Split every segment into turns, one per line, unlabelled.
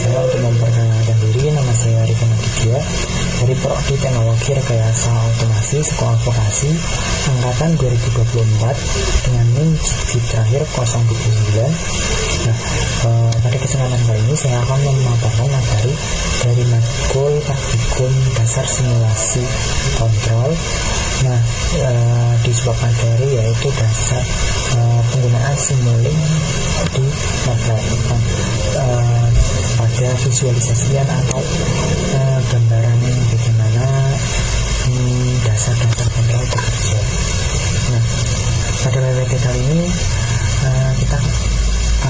saya untuk memperkenalkan diri. Nama saya Arifin Aditya dari Prodi Teknologi Rekayasa Otomasi Sekolah Vokasi Angkatan 2024 dengan NIM terakhir 079. Nah, pada kesempatan kali ini saya akan memaparkan materi dari matkul praktikum dasar simulasi kontrol. Nah, di sebuah materi yaitu dasar penggunaan simuling di MATLAB. Pada visualisasian atau gambaran bagaimana dasar-dasar kontrol bekerja. Nah, pada PPT kali ini kita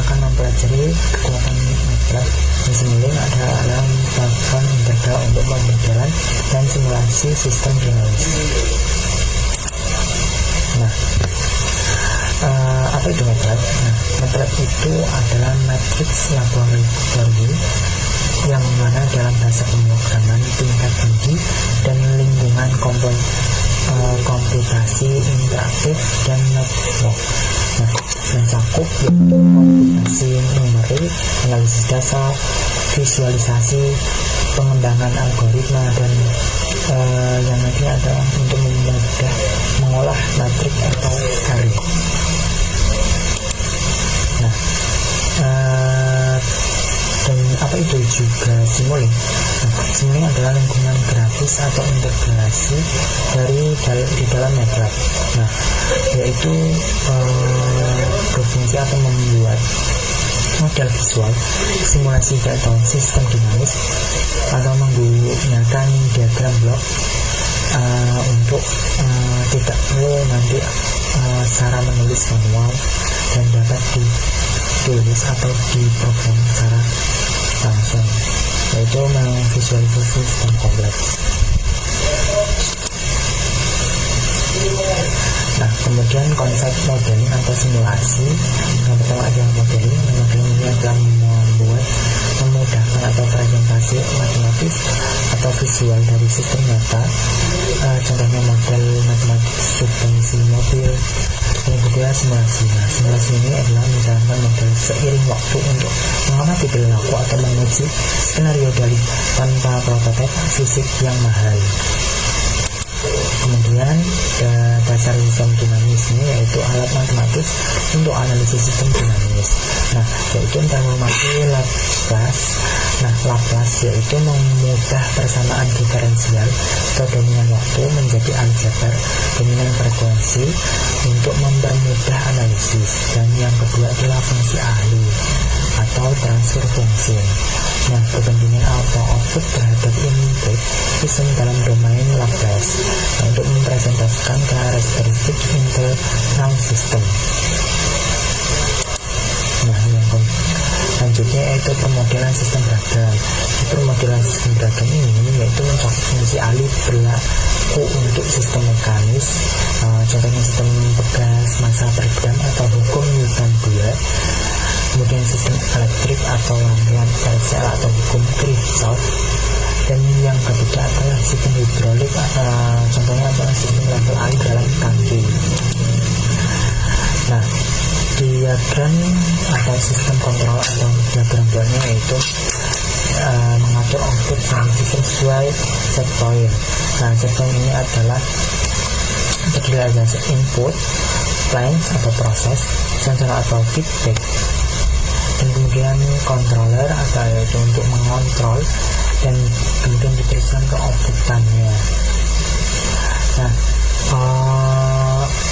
akan mempelajari kekuatan MATLAB di simuling dalam tahapan integral untuk pemodelan dan simulasi sistem dinamis. Nah, apa itu MATLAB? Nah, MATLAB itu adalah matriks laboratorium yang mana dalam bahasa pemrograman tingkat tinggi dan lingkungan komputasi interaktif dan network. Nah, mencakup yaitu komputasi numerik, analisis dasar, visualisasi, pengembangan algoritma, dan yang nantinya adalah untuk memudah mengolah matrik atau array. Nah, dan apa itu juga simuling? Nah, simuling adalah lingkungan grafis atau integrasi di dalam MATLAB. Nah, yaitu berfungsi atau membuat model visual simulasi atau sistem dinamis atau menggunakan diagram blok untuk tidak perlu nanti cara menulis manual dan dapat ditulis atau diprogram secara langsung, yaitu memvisualisasi sistem kompleks. Nah, kemudian konsep modeling atau simulasi. Yang pertama adalah modeling. Modeling ini adalah memudahkan atau presentasi matematis atau visual dari sistem nyata. Contohnya model matematis subvensi mobil. Yang kedua simulasi. Nah, simulasi ini adalah menjalankan model seiring waktu untuk mengamati perilaku atau menguji skenario dari tanpa prototipe fisik yang mahal. Kemudian dasar sistem dinamis ini yaitu alat matematis untuk analisis sistem dinamis. Nah, yaitu transformasi Laplace. Nah, Laplace yaitu memubah persamaan diferensial atau dominan waktu menjadi aljabar dominan frekuensi untuk mempermudah analisis. Dan yang kedua adalah fungsi ahli atau transfer fungsi. Nah, perbandingan atau output terhadap input sistem dalam domain Laplace untuk mempresentasikan karakteristik internal sistem. Nah, yang selanjutnya yaitu permodelan sistem beragam. Permodelan sistem beragam ini yaitu mencakup fungsi ahli berlaku untuk sistem mekanis, contohnya sistem pegas, massa breakdown atau hukum Newton 2. Kemudian sistem elektrik atau lampiran Hertzsprung atau hukum Kirchhoff. Dan yang ketiga adalah sistem hidrolik, contohnya adalah sistem level air dalam tangki. Nah, diagram atau sistem kontrol atau diagram bloknya yaitu mengatur output dari sistem sesuai set point. Nah, set point ini adalah terdiri dari input, lines atau proses, sensor atau feedback, dan kemudian controller atau yaitu untuk mengontrol, dan kemudian diteruskan ke outputannya. Nah,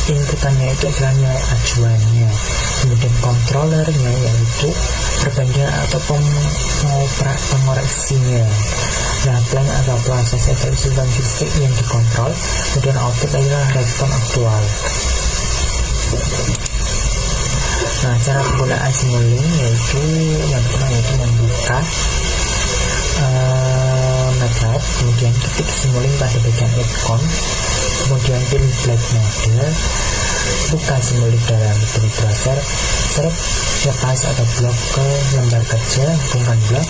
inputannya itu adalah nilai acuannya, kemudian kontrolernya yaitu perbandingan atau pengoreksinya. Nah, plan atau proses atau sistem fisik yang dikontrol, kemudian output adalah respon aktual. Nah, cara penggunaan simuling yaitu yang pertama yaitu membuka MATLAB, kemudian ketik simuling pada bagian icon, kemudian pilih black model, buka simuling dalam bentuk browser, seret lepas atau blok ke lembar kerja, hubungkan blok,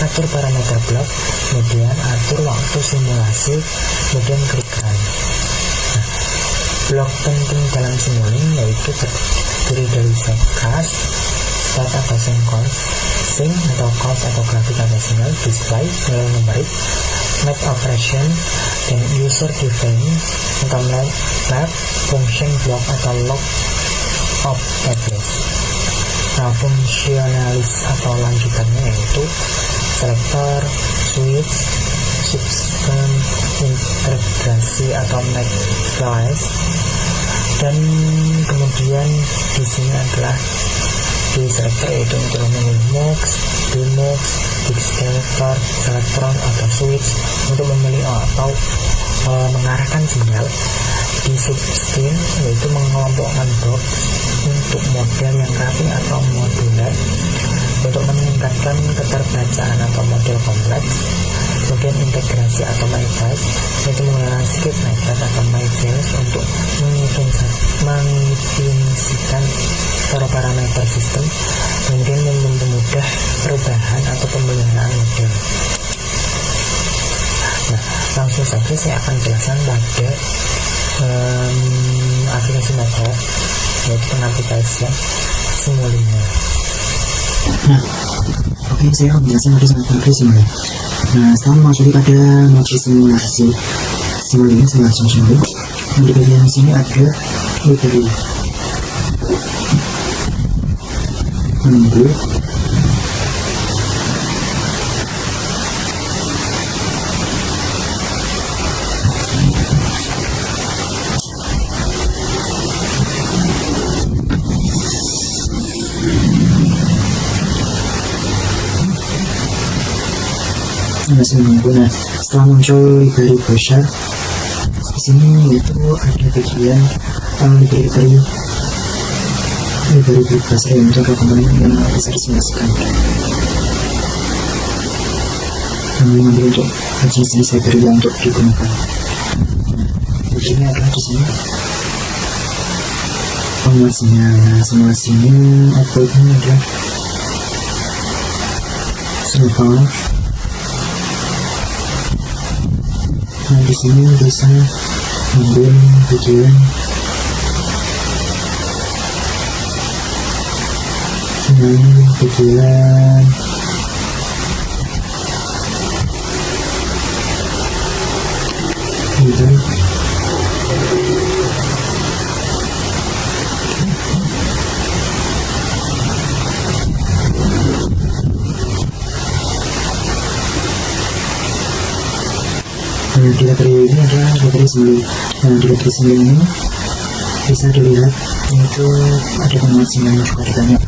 atur parameter blok, kemudian atur waktu simulasi, kemudian klik run. Nah, blok penting dalam simuling yaitu terdiri dari set cast, start atau sync call, sync atau cause atau grafik atau sinyal, display nilai numerik, map operation, dan user define atau map function block atau log of tables. Nah, fungsionalis atau lanjutannya yaitu selector, switch, system integrasi atau make flash, dan kemudian di sini adalah di selector yaitu untuk memilih mux, demux, selector, selectron atau switch untuk memilih atau mengarahkan sinyal. Di subsystem yaitu mengelompokkan box untuk model yang rapi atau modular untuk meningkatkan keterbacaan atau model kompleks. Kemudian integrasi atau myfast yaitu menggunakan script method atau myfast untuk menginfinisikan parameter sistem, kemudian mempermudah perubahan atau pemeliharaan model. Nah, langsung saja saya akan jelaskan pada aplikasi method yaitu pengaplikasian Simulink.
Nah, oke, saya akan menjelaskan aplikasi Simulink. Nah, setelah memasuki pada mode simulasi Simulink, di bagian sini ada library menunggu. Masih menunggu. Nah, setelah muncul library browser di sini itu ada bagian library browser yang mencoba komponen yang bisa disimulasikan. Kami mengambil untuk jenis library yang untuk digunakan. Nah, ini adalah di sini simulasinya. Nah, simulasinya outputnya adalah server. Nah, di sini bisa ambil bagian di library ini adalah library Simulink. Nah, di library Simulink ini bisa dilihat itu ada pengumuman sinyalnya juga ada banyak.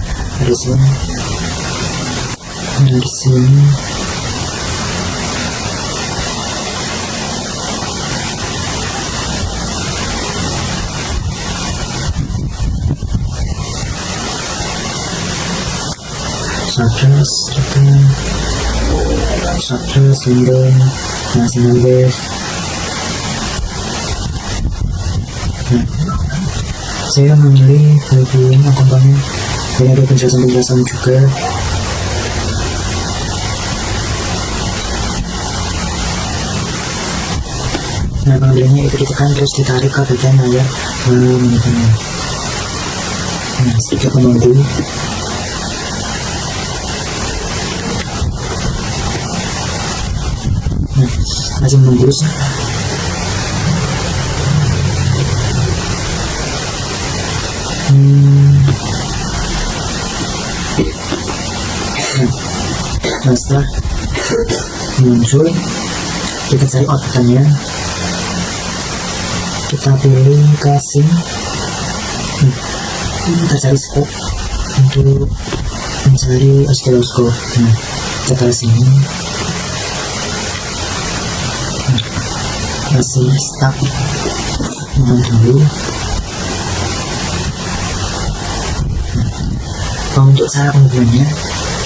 Ada sini. Nah, di sini Subtract, London, National Wave. Nah, saya memilih bagian komponen dan ada penjelasan juga. Nah, pengambilannya itu ditekan terus ditarik ke bagian layar monitornya. Nah, sedikit menunggu. Masih menunggu. Nah, setelah muncul kita cari outputnya, kita pilih casing, kita cari scope untuk mencari oscilloscope. Nah, kita ke sini masih stuck, mohon dulu. Untuk cara penggunaannya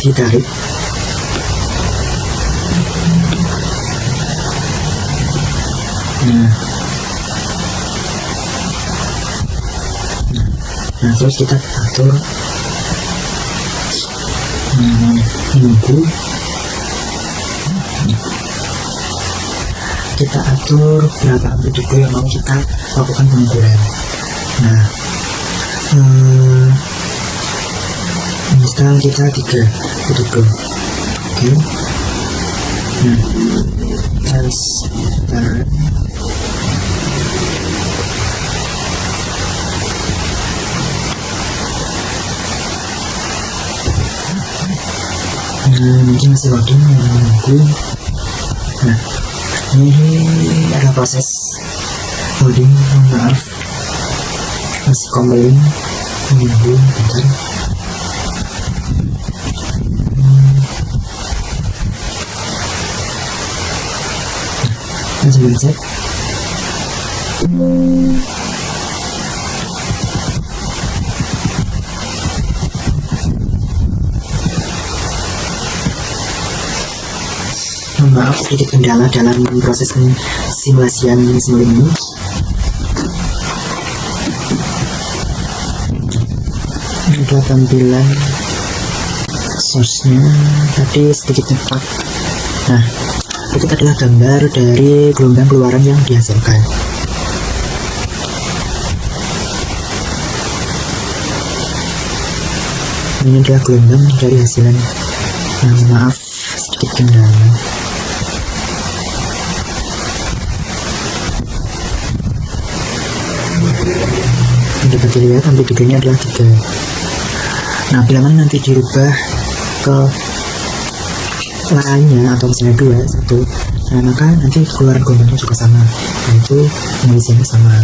ditarik. Nah, terus kita atur menunggu. Kita atur berapa amplitude yang mau kita lakukan pengukuran. Nah, sekarang kita 3 itu bro. Oke. Nah, transparan. Nah, mungkin masih loading menunggu. Nah, ini adalah proses loading, maaf masih compilling, menunggu bentar. Masih belum cek. Maaf sedikit kendala dalam proses simulasian sebelum ini. Ini adalah tampilan source-nya tadi sedikit cepat. Nah, itu adalah gambar dari gelombang keluaran yang dihasilkan. Ini adalah gelombang dari hasilan. Maaf sedikit kendala. Dapat dilihat amplitudenya adalah 3. Nah, bila mana nanti dirubah ke lainnya atau misalnya 2, 1, nah maka nanti keluaran gelombangnya juga sama, yaitu pengisiannya sama.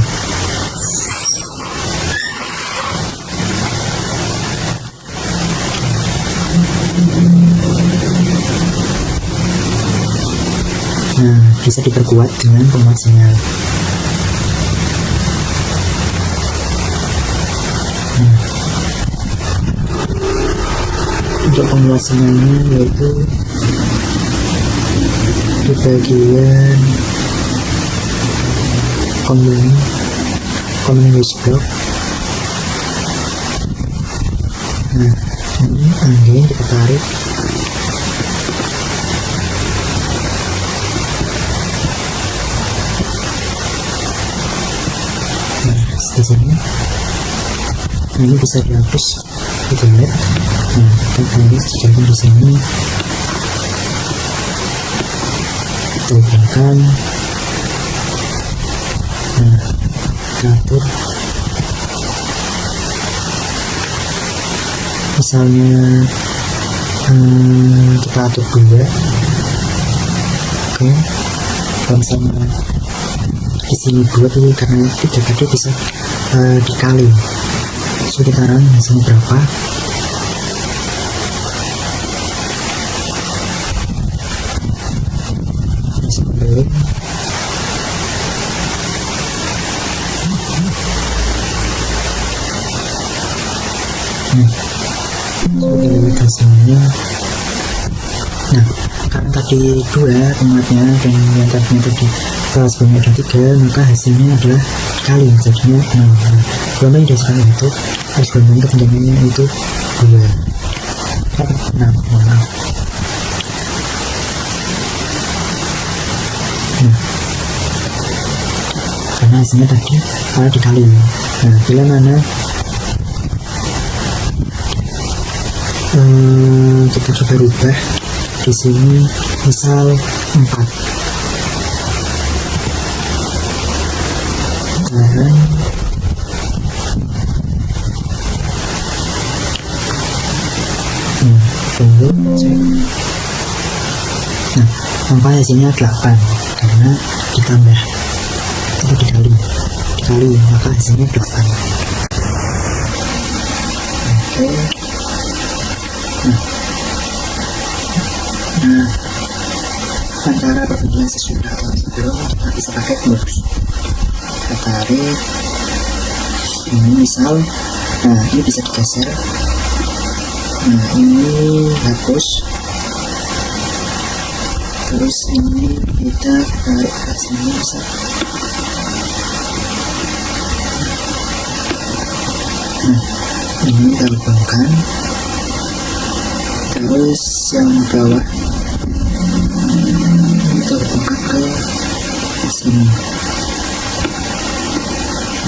Nah, bisa diperkuat dengan penguat sinyal. Untuk penguat sinyalnya yaitu di bagian common use block. Nah, ini angin kita tarik. Nah, di sini ini bisa dihapus di delete. Nah, kita harus dijalankan di sini. Terbangkan. Nah, atur. Misalnya kita atur 2. Oke. Kalau misalnya di sini 2 ini karena 3 tadi bisa dikali. Sekitaran hasilnya berapa? Nah, hasilnya. Nah, karena tadi 2 penguatnya dan yang tadinya tadi sebelumnya ada 3, maka hasilnya adalah kali jadinya 6. Nah, gelombang yang dihasilkan itu harus gelombang kepanjangannya itu 2. Nah, maaf. Nah, karena hasilnya tadi kalau dikali. Nah, bila mana kita coba rubah di sini misal 4. Nah, tunggu cek. Nah, maka hasilnya 8 karena ditambah itu dikali maka hasilnya 8. Oke. Nah, antara perbedaan sesudah atau sebelum kita bisa pakai box. Kita tarik ini misal, nah ini bisa digeser. Nah, ini hapus. Terus ini kita tarik ke sini misal. Nah, ini kita lubangkan. Terus yang bawah kita lubangkan ke sini.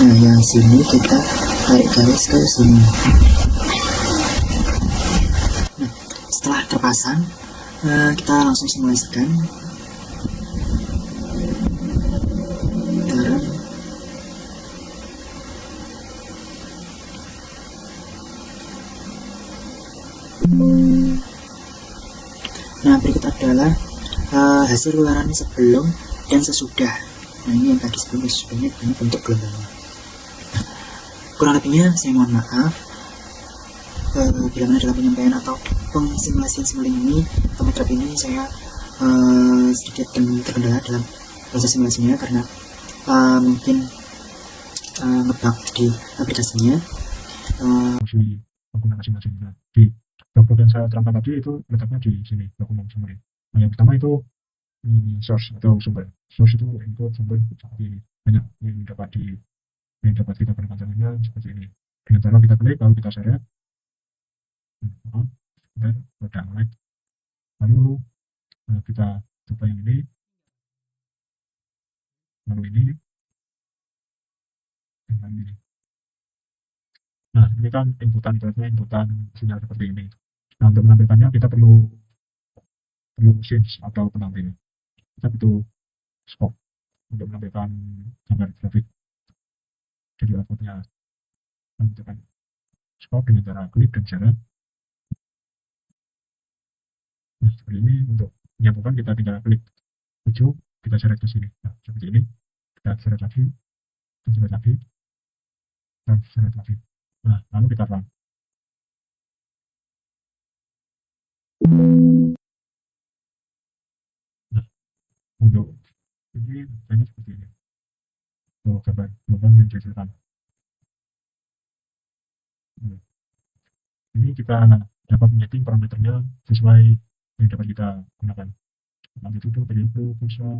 Nah, yang sini kita tarik garis ke sini. terpasang. Kita langsung simulasikan. Nah, berikut adalah hasil luaran sebelum dan sesudah. Nah, ini yang tadi sebelum dan sesudahnya ini bentuk gelombangnya. Kurang lebihnya saya mohon maaf. Bila mana dalam penyampaian atau pengsimulasian simuling ini atau metrap ini saya sedikit terkendala dalam proses simulasinya karena mungkin ngebug di aplikasinya.
Pengguna masing-masing. Nah, di blok-blok yang saya terangkan tadi itu letaknya di sini dokumen summary. Nah, yang pertama itu source atau sumber. Source itu input, sumber seperti ini. Banyak yang dapat kita penempatan seperti ini. Dengan cara kita klik, lalu kita seret, dan download. Lalu kita coba yang ini, lalu ini, dan ini. Nah, ini kan inputan sinyal seperti ini. Nah, untuk menampilkannya kita perlu scenes atau penampil. Kita butuh scope untuk menampilkan gambar grafik. Jadi outputnya menentukan scope dengan cara klik dan seret. Nah, seperti ini untuk menyambungkan kita tinggal klik ujung, kita seret ke sini. Nah, seperti ini. Kita seret lagi, seret lagi, dan seret lagi. Nah, lalu kita run. Nah, untuk ini seperti ini. Untuk gambar gelombang yang dihasilkan. Nah, ini kita dapat menyeting parameternya sesuai yang dapat kita gunakan. Amplitude, periode, pulsa,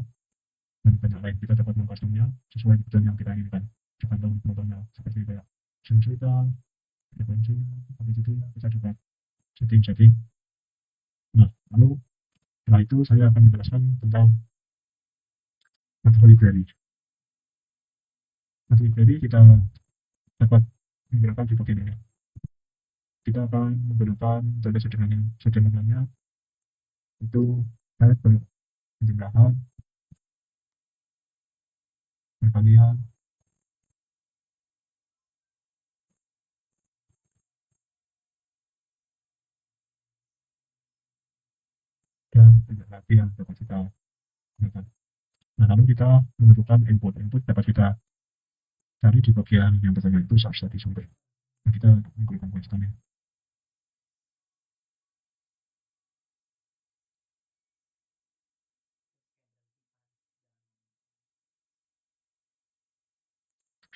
dan banyak lain. Kita dapat mengcustomnya sesuai kebutuhan yang kita inginkan. Tergantung penontonnya seperti kayak sinusoidal, frekuensinya, amplitude-nya kita dapat setting. Nah, lalu setelah itu saya akan menjelaskan tentang method library. Method library kita dapat menggunakan di bagian ini. Kita akan menggunakan contoh sederhananya itu penjumlahan, perkalian, dan banyak lagi yang dapat kita gunakan. Nah, lalu kita menentukan input dapat kita cari di bagian yang pertama itu source tadi sumber. Nah, kita menggunakan konstannya.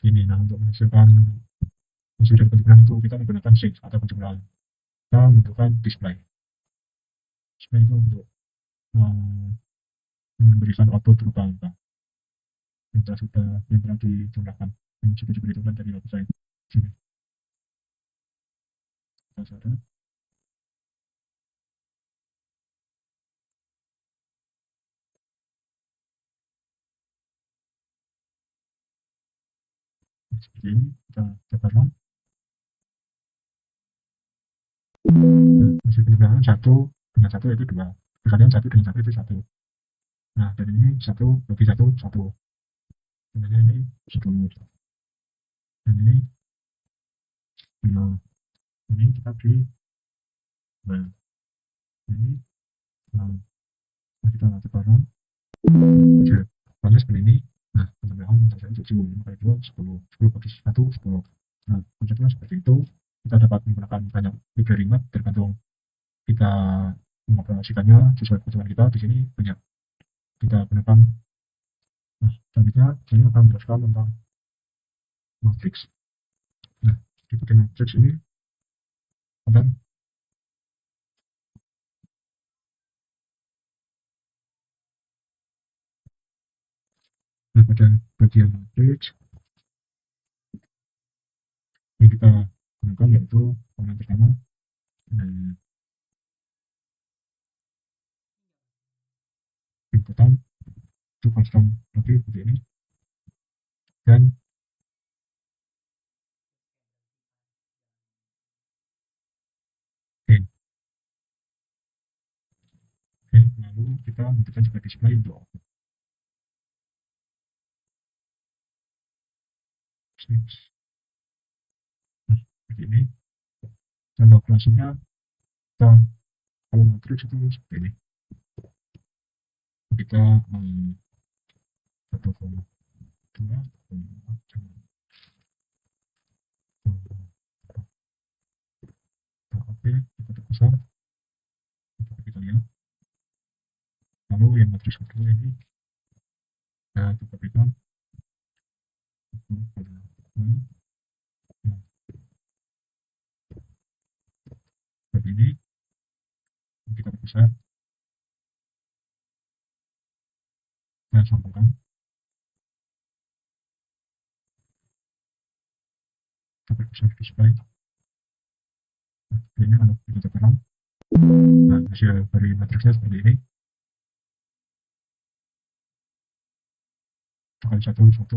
Ini, nah untuk menghasilkan hasil dari penjumlahan itu kita menggunakan sync atau penjumlahan. Kita menentukan display. Display itu untuk memberikan output berupa angka yang telah dijumlahkan, yang sudah diperhitungkan dari website sini. Kita sadar. Seperti ini kita dapatkan. Nah, hasil penjumlahan 1 dengan 1 yaitu 2. Perkalian 1 dengan 1 itu 1. Nah, dari ini 1 bagi 1, 1. Sebenarnya ini 10. Dan ini 5. Ini kita beri 2. Ini 6. Nah, kita dapatkan 7. Pokoknya seperti ini. Nah, penjumlahan menurut saya 7. 5 kali 2, 10. 10 bagi 1, 10. Nah, konsepnya seperti itu. Kita dapat menggunakan banyak library map tergantung kita mengoperasikannya sesuai kebutuhan kita. Di sini banyak kita gunakan. Nah, selanjutnya saya akan menjelaskan tentang matrix. Nah, di bagian matrix ini ada pada bagian matrix yang kita gunakan yaitu komponen pertama inputan itu konstan lagi seperti ini, dan gain. lalu kita menentukan juga display untuk output. Nah, seperti ini contoh operasinya. Kita kalau matriks itu seperti ini, kita 1,2 oke, kita terbesar, kita lihat. Lalu yang matriks kedua ini kita berikan seperti ini, kita perbesar, saya sampaikan, kita perbesar display. Nah, ini kalau kita tekan, nah hasil dari matriksnya seperti ini. 2 kali 1, 1,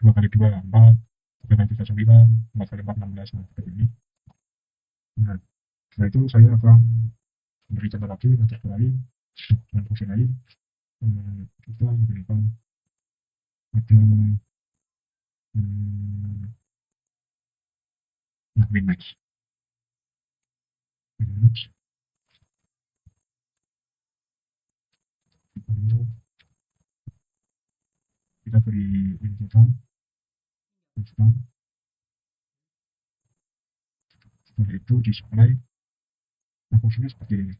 2 kali 2, 4, 3 kali 3, 9, 4 kali 4, 16, nah seperti ini. Nah, setelah itu saya akan beri contoh lagi matrik lain dan fungsi lain. Kita memberikan ada min-max. Kita beri inputan, setelah itu display. Nah, fungsinya seperti ini.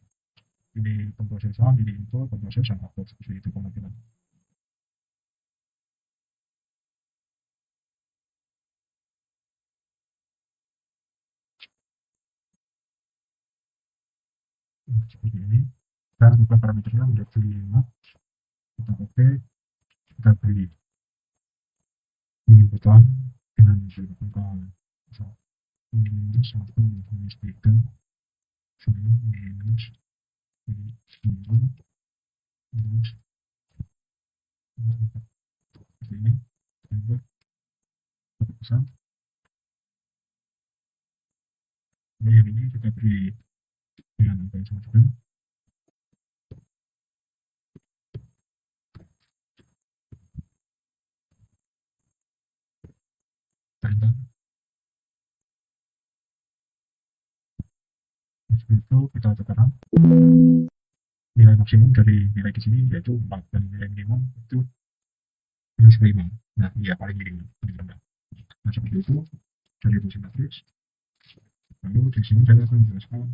Ini pemrosesan, ini input, pemrosesan, output, seperti itu pengambilan. Seperti ini. Kita buka parameternya menjadi 5. Kita oke, kita beri inputan dengan inputan minus 1 minus 3 minus 5 minus 4. Seperti ini. Enter. Kita pesan. Nah, yang ini kita beri dengan angka yang sama juga. Enter. Seperti itu kita tekan nilai maksimum dari nilai di sini yaitu 4 dan nilai minimum itu minus 5. Nah, iya paling minimum, paling rendah. Nah, seperti itu dari fungsi matriks. Lalu di sini saya akan menjelaskan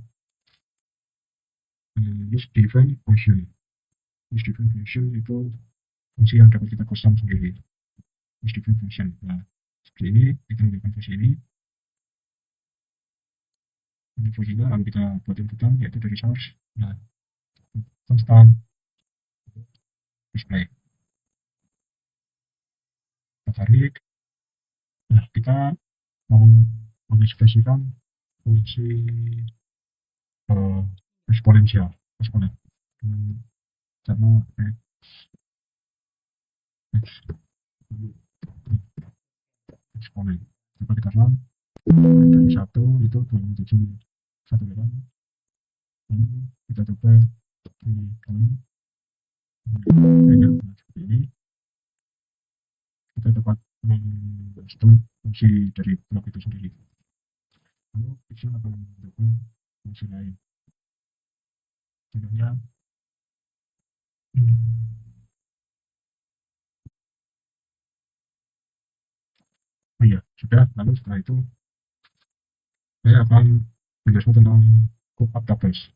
use different function. Use different function itu fungsi yang dapat kita custom sendiri. Use different function. Nah, seperti ini kita menggunakan fungsi ini. Ini fungsinya lalu kita buat inputan yaitu dari source. Nah, constant display. Kita tarik. Nah, kita mau mengekspresikan fungsi eksponen dengan cara eksponen. Coba kita run dari 1 itu turun menjadi 1 ya kan. Lalu kita coba ini seperti ini. Kita dapat mengcustom fungsi dari blok itu sendiri. Lalu kita akan mencoba fungsi lain. Contohnya oh iya, sudah. Lalu setelah itu saya akan menjelaskan tentang cook-up tables.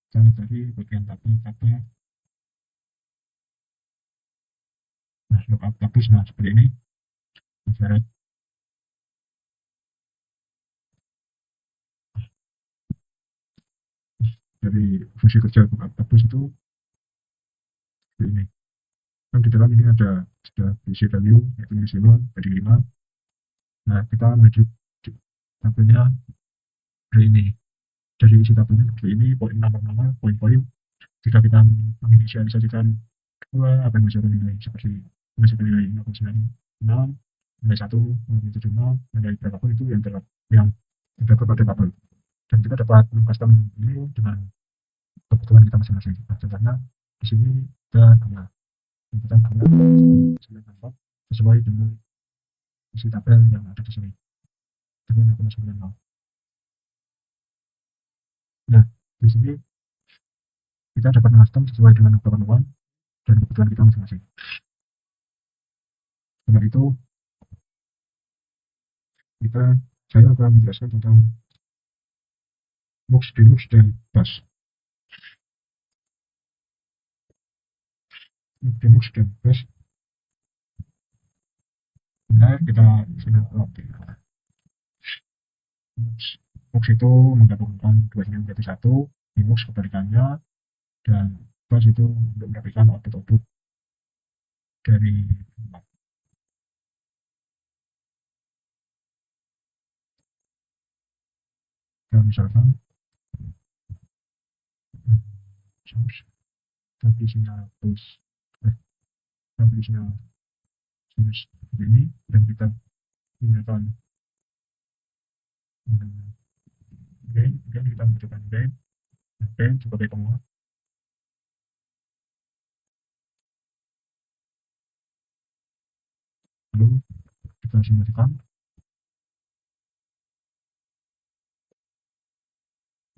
Kita dari bagian tabel. Nah, lookup tables, nah seperti ini. Dari fungsi kerja lookup tables itu seperti ini. Kan di dalam ini ada sudah diisi value yaitu isi 0 dari 5. Nah, kita menuju tabelnya dari ini. Dari isi tabelnya seperti ini, poin nama, poin-poin. Jika kita menginisialisasikan kedua, akan menghasilkan nilai seperti menghasilkan nilai 0,96, nilai 1, 0,76, nilai berapapun itu yang terdapat pada tabel. kita dapat custom ini dengan kebutuhan kita masing-masing. Nah, contohnya di sini kita gambar sesuai dengan isi tabel yang ada di sini dengan akun masing mau. Nah, di sini kita dapat custom sesuai dengan keperluan dan kebutuhan kita masing-masing. Dengan itu saya akan menjelaskan tentang Mux, Linux, dan Bash. Linux dan Bash benar kita sudah oke. Mux itu menggabungkan duanya menjadi satu, Linux kebalikannya, dan Bash itu untuk mendapatkan output dari misalkan tapi isinya tapi isinya seperti ini, dan kita menggunakan gain, kita menunjukkan gain sebagai penguat. Lalu kita simulasikan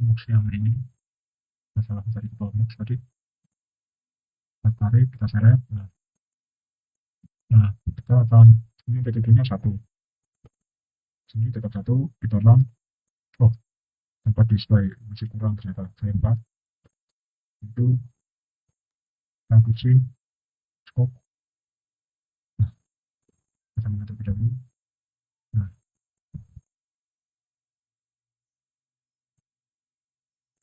Mux yang ini, masalah mencari kepala Mux tadi, kita tarik, kita seret. Nah, kita akan ini PTB-nya 1, sini tetap 1, kita run. Oh, tempat display masih kurang ternyata, saya 4 itu kita kucing scope. Nah, kita mengatur dahulu. Nah,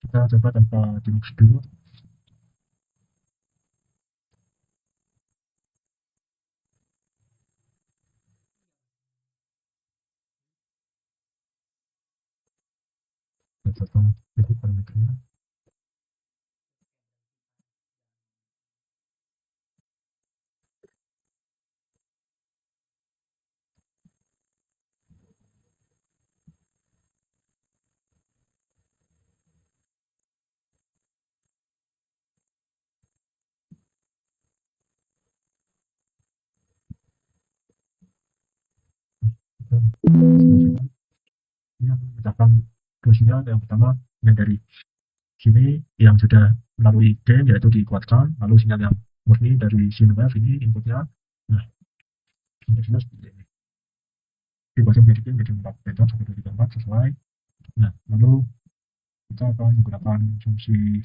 kita coba tanpa Linux dulu. Serta itu parameternya. Ini akan memecahkan dua sinyal. Yang pertama yang dari sini yang sudah melalui gain yaitu dikuatkan, lalu sinyal yang murni dari sine wave ini inputnya. Nah, inputnya seperti ini, dibagi menjadi 4 beta 1, 2, 3, 4 sesuai. Nah, lalu kita akan menggunakan fungsi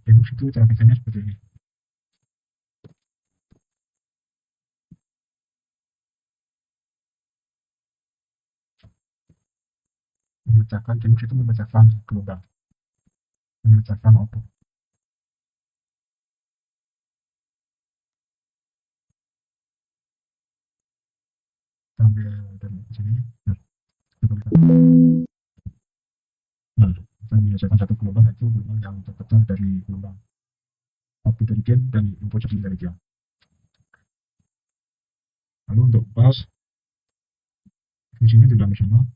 Linux itu cara kerjanya seperti ini. Memecahkan Linux itu memecahkan gelombang, memecahkan output. Sambil dari sini. Nah, kita menyelesaikan satu gelombang, yaitu gelombang yang terpecah dari gelombang output dari gain dan input dari gain. Lalu untuk bass, fungsinya tidak sama.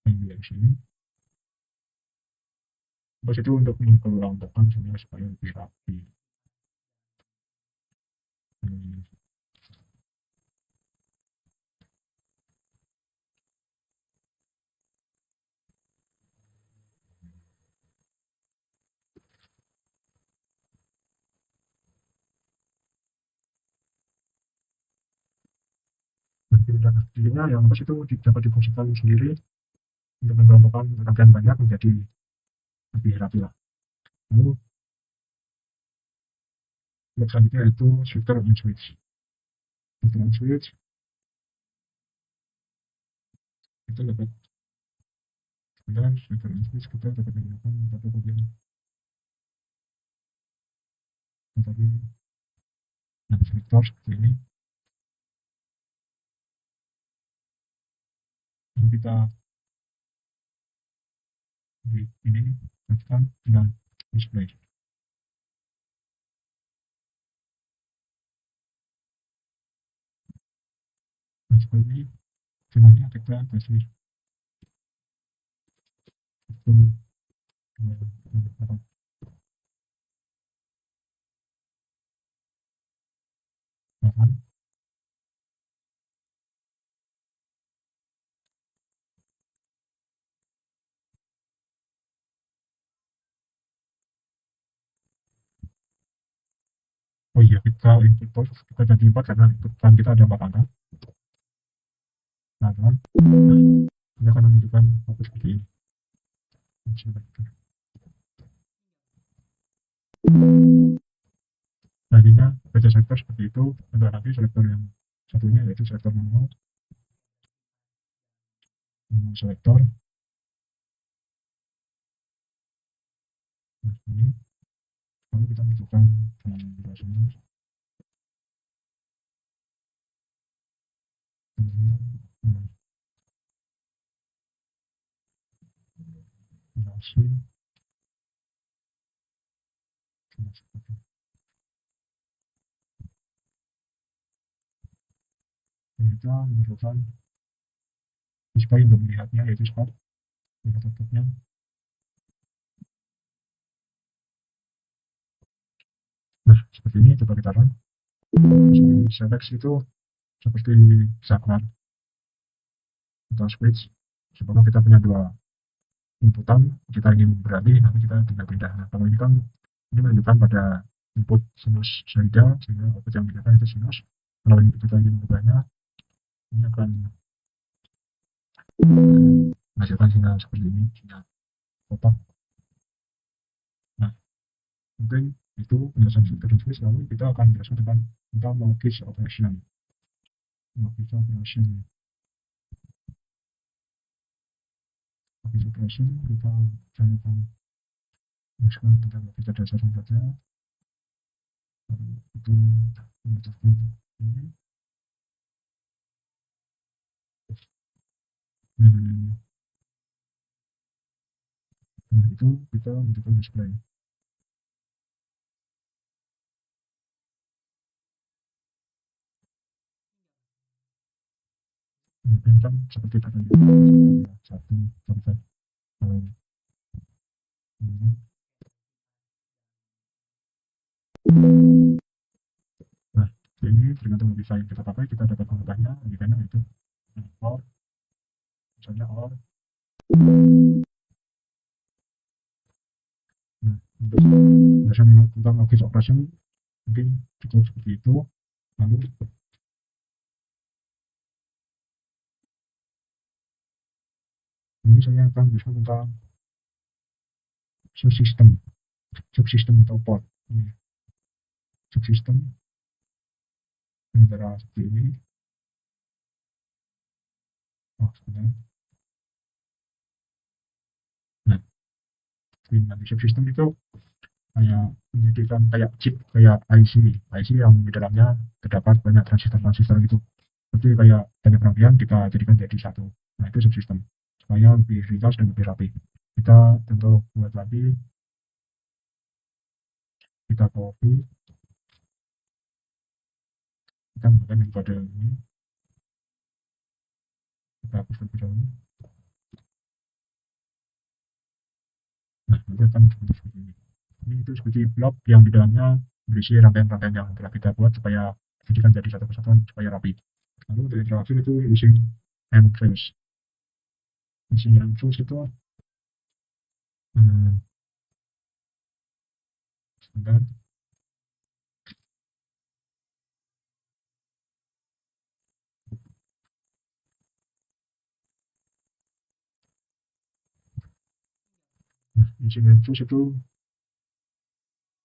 Yang di sini, bass itu untuk mengkelompokkan semua supaya lebih rapi. Jadinya yang bass itu dapat difungsikan sendiri untuk mengelompokkan rangkaian banyak menjadi lebih rapi lah. Lalu selanjutnya itu shifter and switch. Shifter and switch kita dapat shifter and switch kita dapat menggunakan data bagian tadi. Nah, shifter seperti ini. kita di ini tekan tinggal display. Nah, seperti ini semuanya kita kasih sistem bahkan oh iya kita input box kita ganti 4 karena input kan kita ada 4 angka. Nah teman, kita akan menunjukkan output seperti ini. Nah jadinya baca selektor seperti itu. Untuk nanti selektor yang satunya yaitu selektor manual selektor. Nah ini lalu kita masukkan durasinya durasi kita memerlukan display untuk melihatnya yaitu spot kita tutupnya. Nah seperti ini coba kita run. Select itu seperti saklar atau switch. Sebelum kita punya dua inputan, kita ingin beralih, nanti kita tinggal pindah. Nah kalau ini kan ini menunjukkan pada input sinus saja, sehingga output yang digunakan itu sinus. Kalau kita ingin mengubahnya, ini akan menghasilkan sinyal seperti ini, sinyal kotak. Nah mungkin itu penjelasan filter switch. Lalu kita akan jelaskan tentang logis operation. Logis operation kita tanyakan jelaskan tentang logika dasar saja. Itu membutuhkan ini. Nah itu kita membutuhkan display. Ini kan seperti tadi satu sampai nah ini tergantung desain kita pakai, kita dapat mengubahnya desainnya itu or misalnya or. Nah untuk biasanya tentang logis operation mungkin cukup seperti itu. Lalu ini saya akan bisa tentang subsystem atau port. Ini subsystem antara seperti ini. Oh sebenarnya nah di subsystem itu kayak menyediakan kayak chip, kayak IC yang di dalamnya terdapat banyak transistor gitu. Seperti kayak banyak rangkaian kita jadikan jadi satu. Nah itu subsystem supaya lebih ringkas dan lebih rapi. Kita tentu buat lagi, kita copy, kita menggunakan metode ini, kita hapuskan video ini. Nah nanti akan seperti ini. Ini itu seperti blok yang di dalamnya berisi rangkaian-rangkaian yang telah kita buat supaya jadikan jadi satu kesatuan supaya rapi. Lalu untuk interaksi itu using M-trace. Using M-trace itu sebentar. Nah, using M-trace itu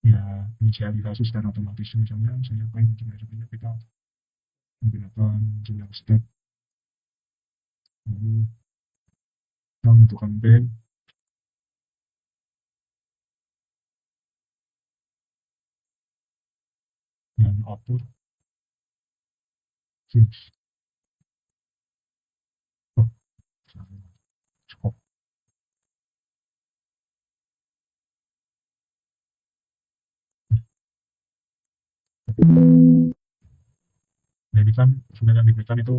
ya inisialisasi secara otomatis. Misalnya saya pengen sebenarnya kita menggunakan sinyal step, lalu kita menentukan band, dan output fix. Oh, Diberikan sebenarnya yang diberikan itu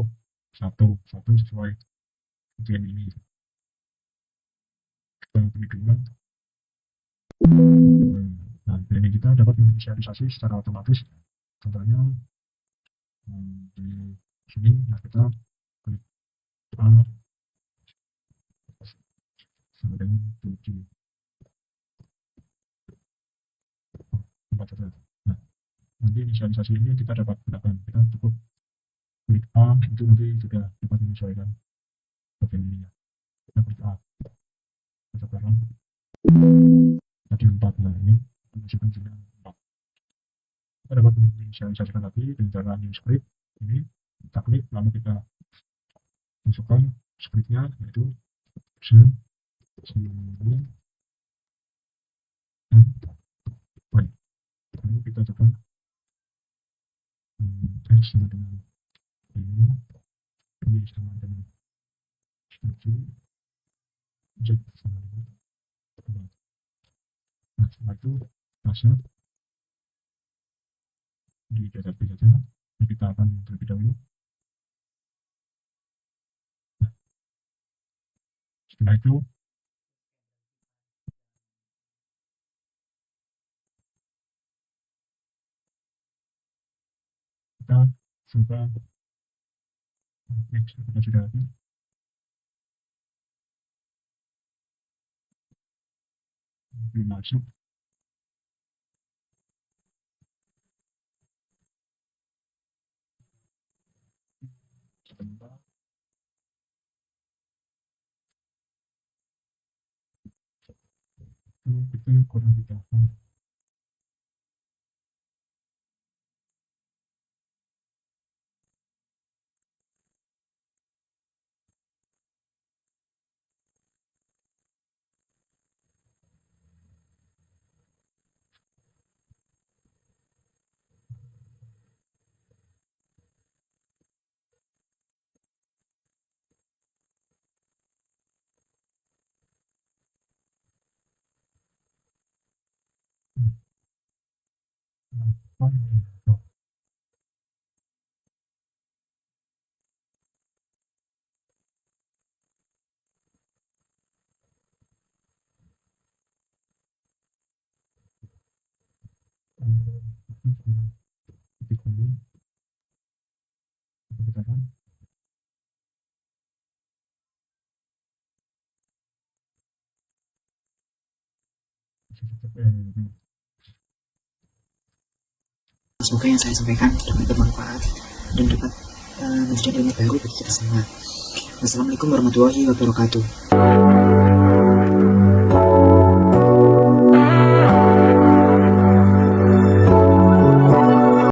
satu sesuai ujian ini. Kita pilih dua. Nah, ini kita dapat menginisialisasi secara otomatis. Contohnya di sini, nah kita klik A sama dengan 7. Empat saja. Nah, nanti inisialisasi ini kita dapat gunakan. Kita cukup klik A, itu nanti sudah dapat menyesuaikan bagian ini ya. Kita klik A. Kita sekarang tadi 4. Nah, ini menunjukkan jumlah 4. Kita dapat menginisialisasikan lagi dengan cara new script. Ini kita klik, lalu kita masukkan scriptnya, yaitu sini dan y. Lalu kita tekan x sama dengan ini, y sama dengan 7, z sama dengan 2. Nah, setelah itu masuk di data saja. Ini kita akan terlebih dahulu. Nah, setelah itu kita coba kita sudah ada. Belum masuk. Sebentar. Kita kurang ditahan. Titik kuning kita kan
Semoga yang saya sampaikan dapat bermanfaat dan dapat menjadi ilmu baru bagi kita semua. Wassalamualaikum warahmatullahi wabarakatuh.